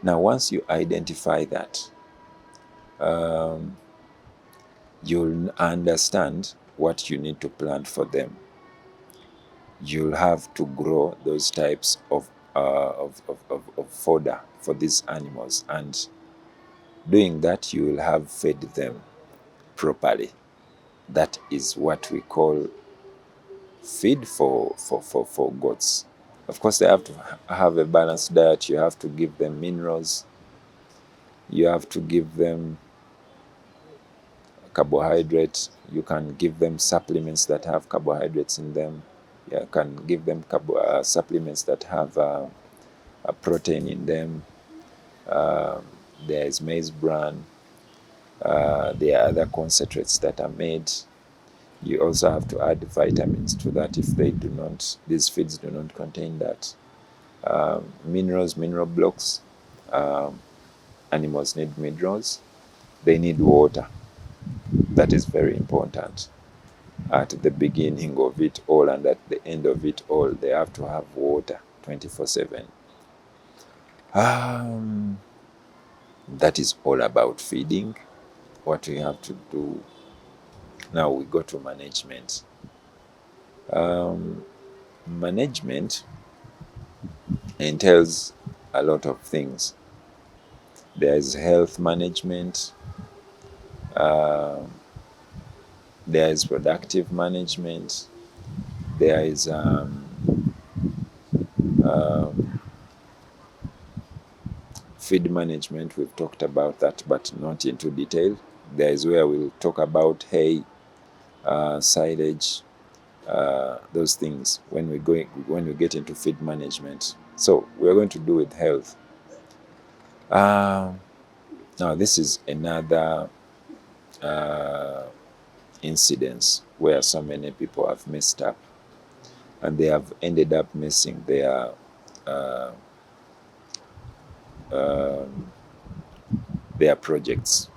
Now, once you identify that, you'll understand what you need to plant for them. You'll have to grow those types of fodder for these animals, and doing that, you will have fed them properly. That is what we call feed for goats. Of course, they have to have a balanced diet. You have to give them minerals. You have to give them carbohydrates. You can give them supplements that have carbohydrates in them. You can give them supplements that have a protein in them. There is maize bran. There are other concentrates that are made. You also have to add vitamins to that if they do not, these feeds do not contain that. Minerals, mineral blocks. Animals need minerals. They need water. That is very important. At the beginning of it all and at the end of it all, they have to have water 24/7. That is all about feeding. What we have to do now, we go to management. Management entails a lot of things. There is health management. There is productive management. There is feed management. We've talked about that, but not into detail. There is where we'll talk about hay, silage, those things when we get into feed management. So we're going to do with health. Now this is another incidence where so many people have messed up, and they have ended up missing their projects.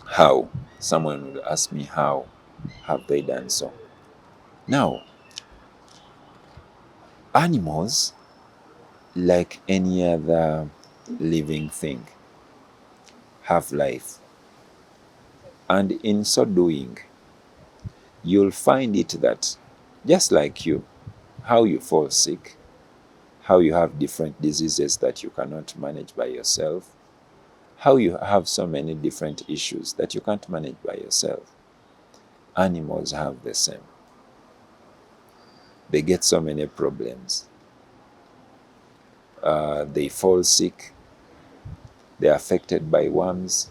How? Someone would ask me, how have they done so? Now, animals, like any other living thing, have life. And in so doing, you'll find it that, just like you, how you fall sick, how you have different diseases that you cannot manage by yourself, how you have so many different issues that you can't manage by yourself, animals have the same. They get so many problems. They fall sick. They're affected by worms.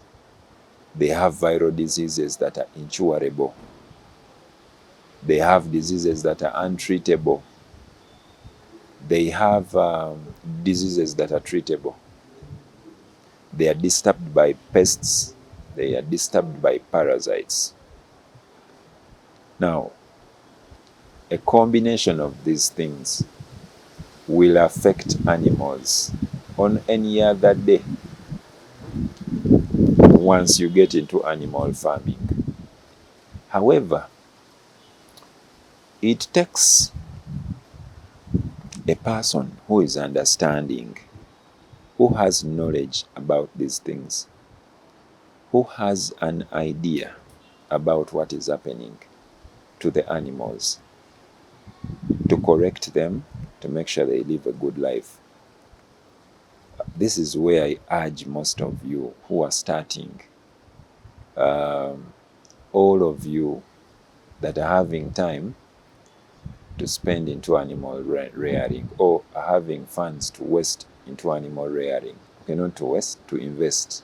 They have viral diseases that are incurable. They have diseases that are untreatable. They have diseases that are treatable. They are disturbed by pests. They are disturbed by parasites. Now, a combination of these things will affect animals on any other day once you get into animal farming. However, it takes a person who is understanding, who has knowledge about these things, who has an idea about what is happening to the animals, to correct them, to make sure they live a good life. This is where I urge most of you who are starting, all of you that are having time to spend into animal rearing, or are having funds to waste into animal rearing. Okay, not to waste, to invest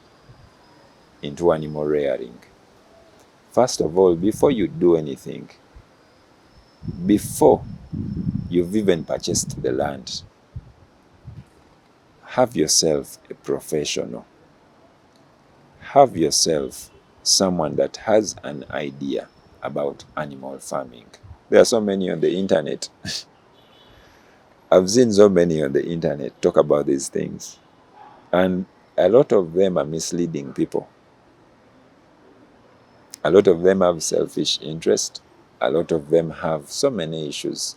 into animal rearing. First of all, before you do anything, before you've even purchased the land, have yourself a professional. Have yourself someone that has an idea about animal farming. There are so many on the internet. I've seen so many on the internet talk about these things, and a lot of them are misleading people. A lot of them have selfish interest. A lot of them have so many issues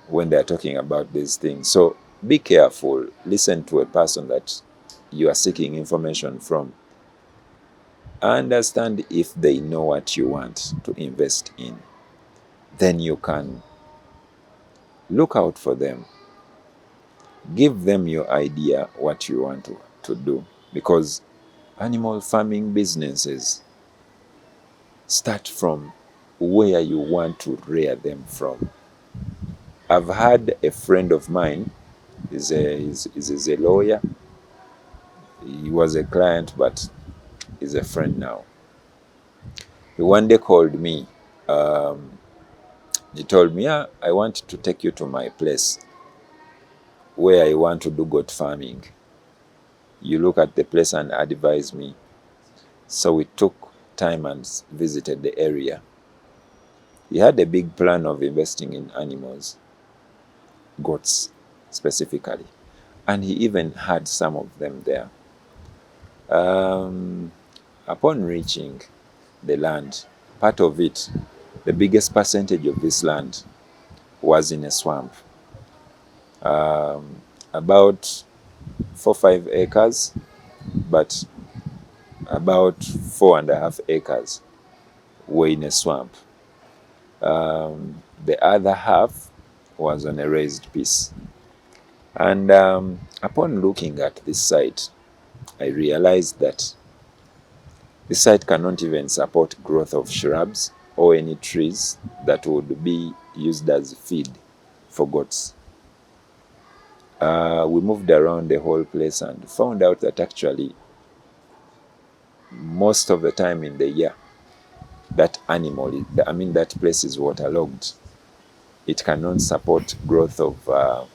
when they're talking about these things. So be careful. Listen to a person that you are seeking information from. Understand if they know what you want to invest in. Then you can look out for them. Give them your idea what you want to do. Because animal farming businesses start from where you want to rear them from. I've had a friend of mine, is a lawyer. He was a client, but is a friend now. He one day called me. He told me, yeah, I want to take you to my place where I want to do goat farming. You look at the place and advise me. So we took time and visited the area. He had a big plan of investing in animals, goats specifically, and he even had some of them there. Upon reaching the land, part of it, the biggest percentage of this land was in a swamp. About 4-5 acres, but about 4.5 acres were in a swamp. The other half was on a raised piece. And upon looking at this site, I realized that the site cannot even support growth of shrubs or any trees that would be used as feed for goats. We moved around the whole place and found out that actually most of the time in the year, that place is waterlogged. It cannot support growth of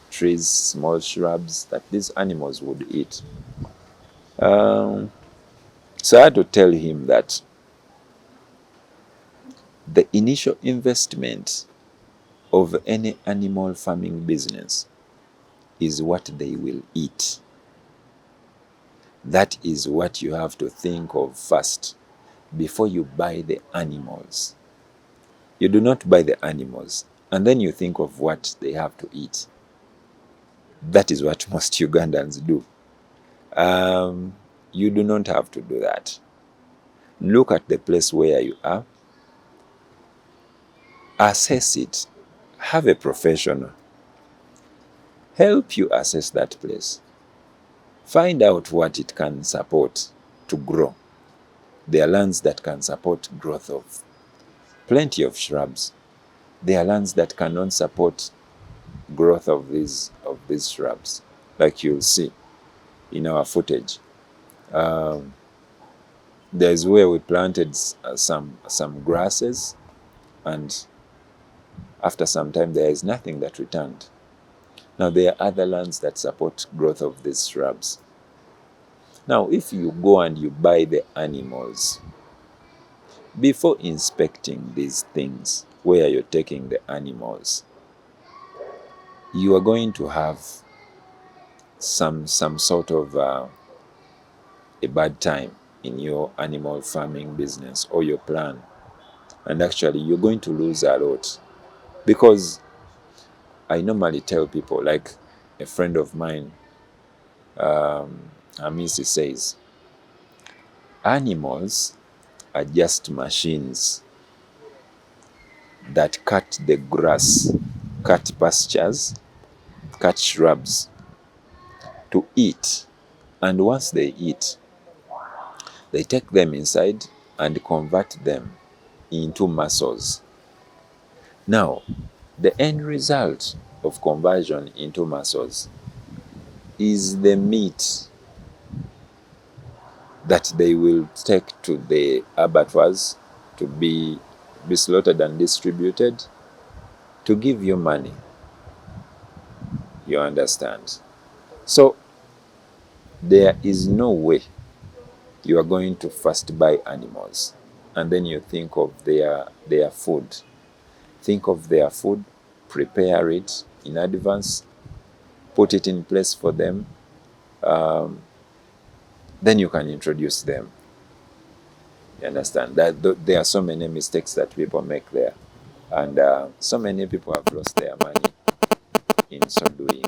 trees, small shrubs that these animals would eat. So I had to tell him that the initial investment of any animal farming business is what they will eat. That is what you have to think of first before you buy the animals. You do not buy the animals and then you think of what they have to eat. That is what most Ugandans do. You do not have to do that. Look at the place where you are, assess it, have a professional help you assess that place. Find out what it can support to grow. There are lands that can support growth of plenty of shrubs. There are lands that cannot support growth of these shrubs, like you'll see in our footage. There's where we planted some grasses, and after some time there is nothing that returned. Now there are other lands that support growth of these shrubs. Now if you go and you buy the animals, before inspecting these things where you're taking the animals, you are going to have some sort of a bad time in your animal farming business or your plan. And actually you're going to lose a lot, because I normally tell people, like a friend of mine, Amisi, says, animals are just machines that cut the grass, cut pastures, cut shrubs to eat. And once they eat, they take them inside and convert them into muscles. Now, the end result of conversion into muscles is the meat that they will take to the abattoirs to be slaughtered and distributed to give you money. You understand? So there is no way you are going to first buy animals and then you think of their food. Think of their food, prepare it in advance, put it in place for them, then you can introduce them. You understand? That there are so many mistakes that people make there, and so many people have lost their money in so doing.